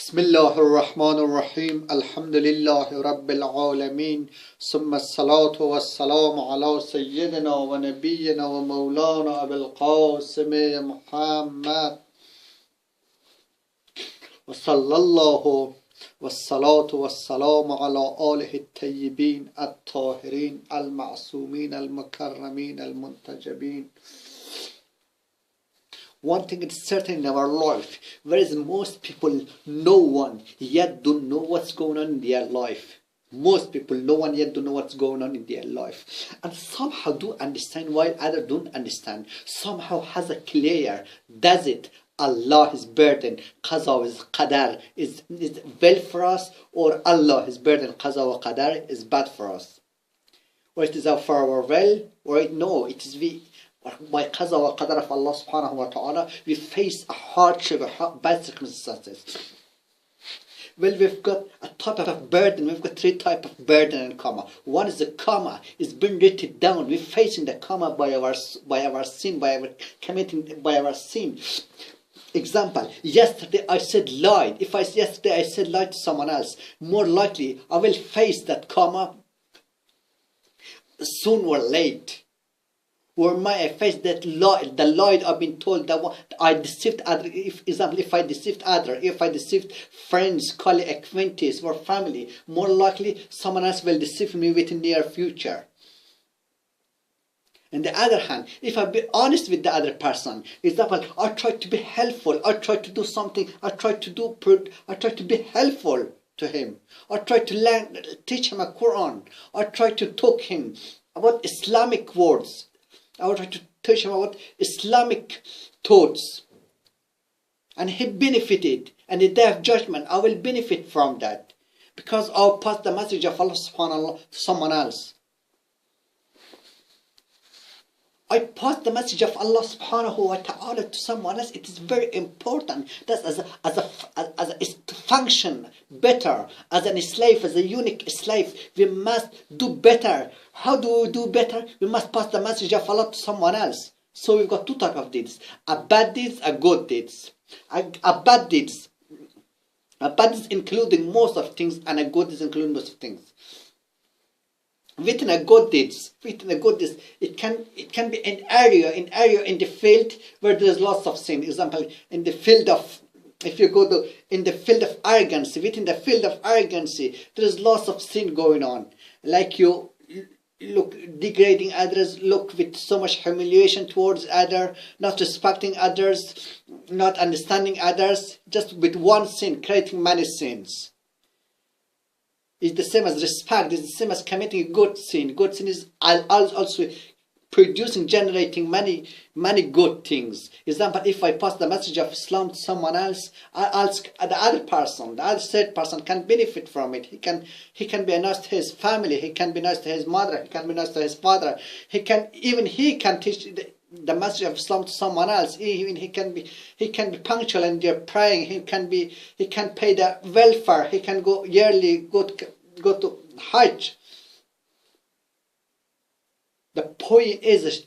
بسم الله الرحمن الرحيم الحمد لله رب العالمين ثم الصلاة والسلام على سيدنا ونبينا ومولانا أبي القاسم محمد وصلى الله والصلاة والسلام على آله الطيبين الطاهرين المعصومين المكرمين المنتجبين. One thing is certain in our life, whereas most people, no one yet don't know what's going on in their life. Most people, no one yet don't know what's going on in their life. And somehow do understand while others don't understand. Somehow has a clear, does it Allah's burden, qaza is qadar, is well for us, or Allah's burden, qaza wa qadar, is bad for us. Or it is for our well, or no, it is by qaza wa qadar of Allah subhanahu wa ta'ala, we face a hardship, bad circumstances. Well, we've got a type of burden, we've got three types of burden and karma. One is the karma, it's been written down. We're facing the karma by our sin, by our sin. Example, yesterday I said lied. If yesterday I said lie to someone else, more likely I will face that karma soon or late. Or may I face that lie, the lie I've been told that I deceived other. If I deceived other, if I deceived friends, colleagues, acquaintances, or family, more likely someone else will deceive me within the near future. On the other hand, if I be honest with the other person, example, I try to be helpful, I try to do something, I try to be helpful to him. I try to teach him a Quran. I try to talk him about Islamic words. I will try to teach him about Islamic thoughts. And he benefited. And the day of judgment, I will benefit from that. Because I will pass the message of Allah subhanahu wa ta'ala to someone else. I pass the message of Allah subhanahu wa ta'ala to someone else. It is very important that to function better as a slave, as a unique slave, we must do better. How do we do better? We must pass the message of Allah to someone else. So we've got two types of deeds: a bad deeds, a good deeds. A bad deeds including most of things, and a good deeds including most of things. Within a good deeds, it can be an area in the field where there's lots of sin. Example, in the field of, if you go to in the field of arrogancy, within the field of arrogancy, there is lots of sin going on. Like you look degrading others, look with so much humiliation towards others, not respecting others, not understanding others, just with one sin, creating many sins. It's the same as respect, it's the same as committing a good sin. Good sin is also generating many good things. Example, if I pass the message of Islam to someone else, I ask the other person, the other third person can benefit from it. He can be nice to his family, he can be nice to his mother, he can be nice to his father. He can teach the message of Islam to someone else. Even he can be punctual in their praying. He can pay the welfare. He can go yearly go to Hajj. The point is,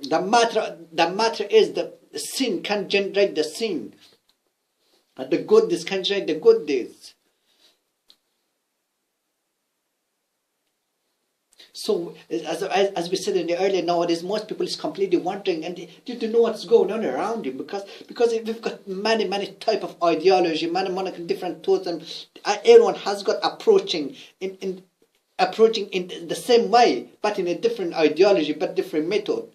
the matter is the sin can generate the sin, and the good deeds can generate the good deeds. So, as we said in the earlier, nowadays most people is completely wondering, and they don't know what's going on around you, because we've got many type of ideology, many different thoughts, and everyone has got approaching in the same way, but in a different ideology, but different method.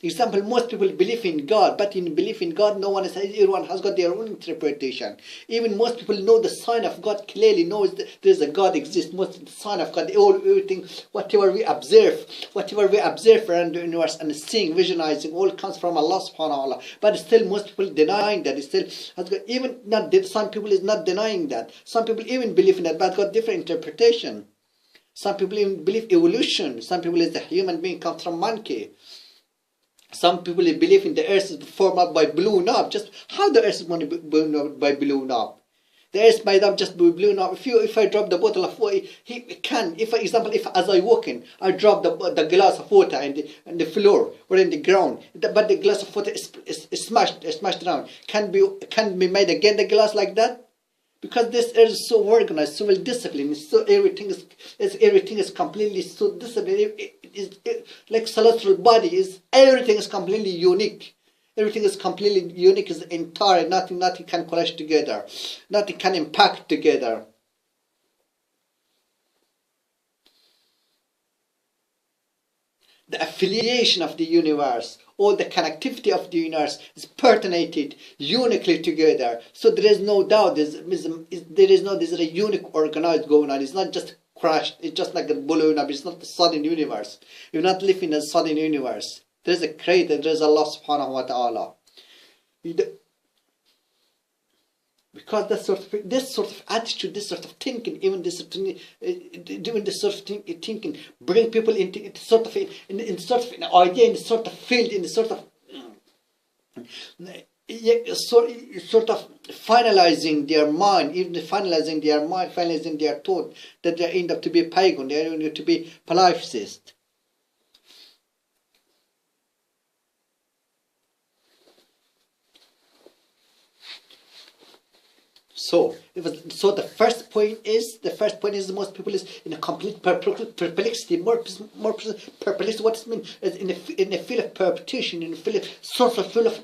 Example, most people believe in God, but in belief in God, everyone has got their own interpretation. Even most people know the sign of God clearly, knows that there's a God exists. Most of the sign of God, everything, whatever we observe around the universe and seeing, visualizing, all comes from Allah subhanahu wa ta'ala. But still, most people denying that. Some people is not denying that. Some people even believe in that, but got different interpretation. Some people even believe evolution. Some people is the human being comes from monkey. Some people believe in the earth is formed up by blown up. Just how the earth is going to be blown up by blown up? The earth might not just be blown up. If I drop the bottle of water, if as I walk in, I drop the glass of water in the floor or in the ground, but the glass of water is smashed down. Can be made again the glass like that? Because this earth is so organized, so well disciplined, so everything is completely so disciplined. Like celestial body is everything is completely unique. Everything is completely unique, is entire. Nothing can clash together. Nothing can impact together. The affiliation of the universe, all the connectivity of the universe is pertinated uniquely together. So there is no doubt, there's a unique organized going on. It's not just crashed, it's just like a balloon, but it's not the sudden universe. You're not living in a sudden universe. There is a creator, there is Allah subhanahu wa ta'ala. Because this sort of attitude, this sort of thinking, even this sort of thinking, bring people into sort of an idea, in sort of field, in sort of finalizing their mind, finalizing their thought, that they end up to be pagan, they end up to be polytheist. So the first point is most people is in a complete perplexity, more perplexity. What does it mean? In a field of perpetuation, in a field of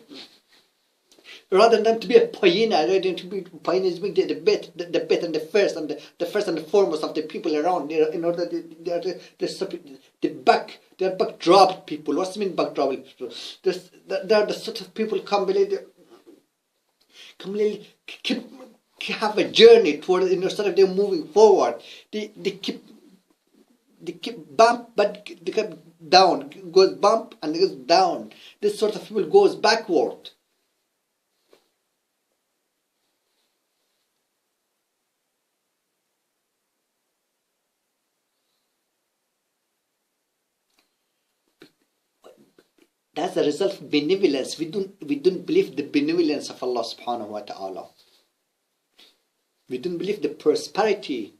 rather than to be a pioneer, rather than to be pioneers, being the best and the first and the foremost of the people around. In order they're backdrop people. What's it mean backdrop people? They're the sort of people have a journey toward, instead of them moving forward, they keep bump, but they keep down, goes bump and goes down. This sort of people goes backward. That's the result of benevolence. We don't believe the benevolence of Allah subhanahu wa ta'ala. We don't believe the prosperity.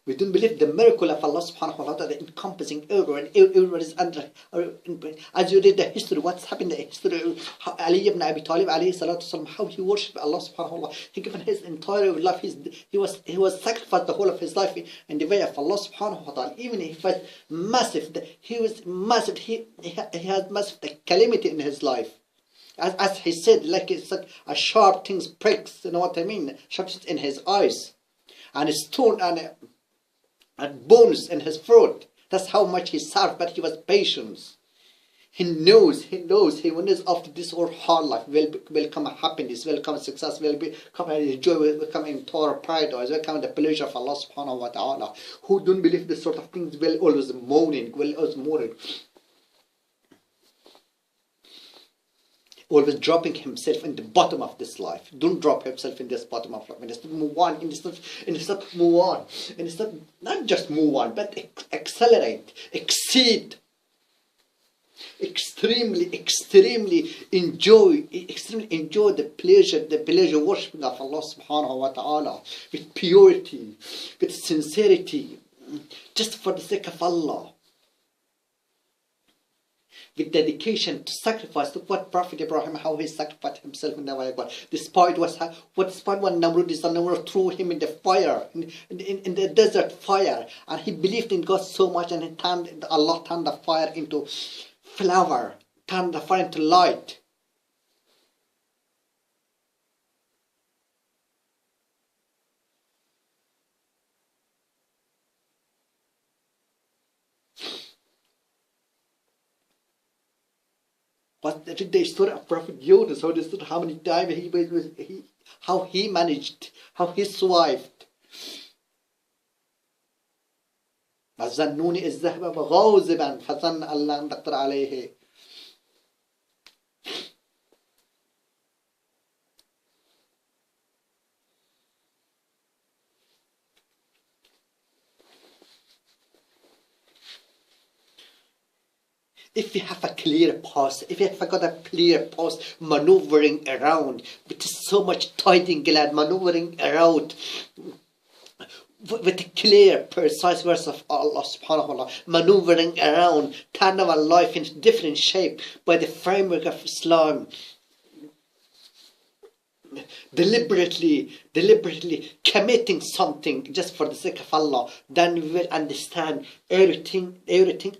We don't believe the miracle of Allah subhanahu wa ta'ala, encompassing everyone, and everyone is under. As you read the history, what's happened in the history, Ali ibn Abi Talib alayhi salatu wasalam, how he worshipped Allah subhanahu wa ta'ala. He given his entire life, he was sacrificed the whole of his life in the way of Allah subhanahu wa ta'ala. Even if he was massive, he had massive calamity in his life. As he said, like it's like a sharp things pricks, you know what I mean? Sharp things in his eyes, and a stone and bones in his throat. That's how much he served, but he was patient. He knows after this whole hard life will come a happiness, will come a success, will come a joy, will come entire paradise, will come the pleasure of Allah subhanahu wa ta'ala. Who don't believe this sort of things will always mourning, always dropping himself in the bottom of this life. Don't drop himself in this bottom of life. Instead move on. Instead move on. Instead not just move on, but accelerate, exceed. Extremely enjoy the pleasure worshipping of Allah subhanahu wa ta'ala with purity, with sincerity, just for the sake of Allah. With dedication to sacrifice, to what Prophet Ibrahim, how he sacrificed himself in the way of God. Despite when Namrud threw him in the fire, in the desert fire, and he believed in God so much, and Allah turned the fire into flower, turned the fire into light. But the story of Prophet Yunus, how many times how he managed, how he survived. وَظَنُّونِ إِذْ ذَهَبَ مُغَاضِبًا فَظَنَّ أَن لَّن نَّقْدِرَ عَلَيْهِ. If we have a clear path, if we have got a clear path, maneuvering around with so much tiding glad, maneuvering around with a clear, precise verse of Allah subhanahu wa ta'ala, maneuvering around, turn our life into different shape by the framework of Islam, deliberately committing something just for the sake of Allah, then we will understand everything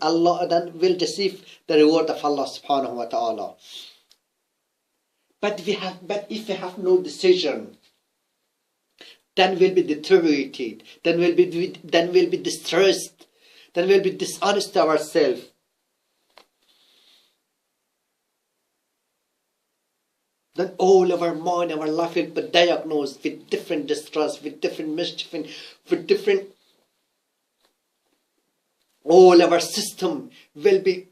Allah, then will receive the reward of Allah subhanahu wa ta'ala. But if we have no decision, then we'll be deteriorated, then we'll be distressed, then we'll be dishonest to ourselves. Then all of our mind, our life will be diagnosed with different distress, with different mischief, with different. All of our system will be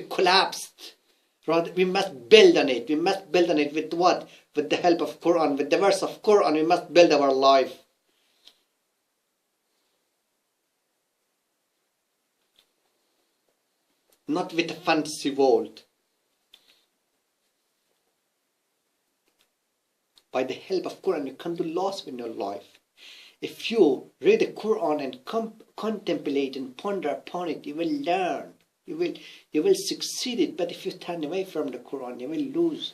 collapsed. Rather, we must build on it. We must build on it with what? With the help of Quran, with the verse of Quran. We must build our life. Not with a fantasy world. By the help of Quran, you can do lots in your life. If you read the Quran and contemplate and ponder upon it, you will learn. You will succeed it. But if you turn away from the Quran, you will lose.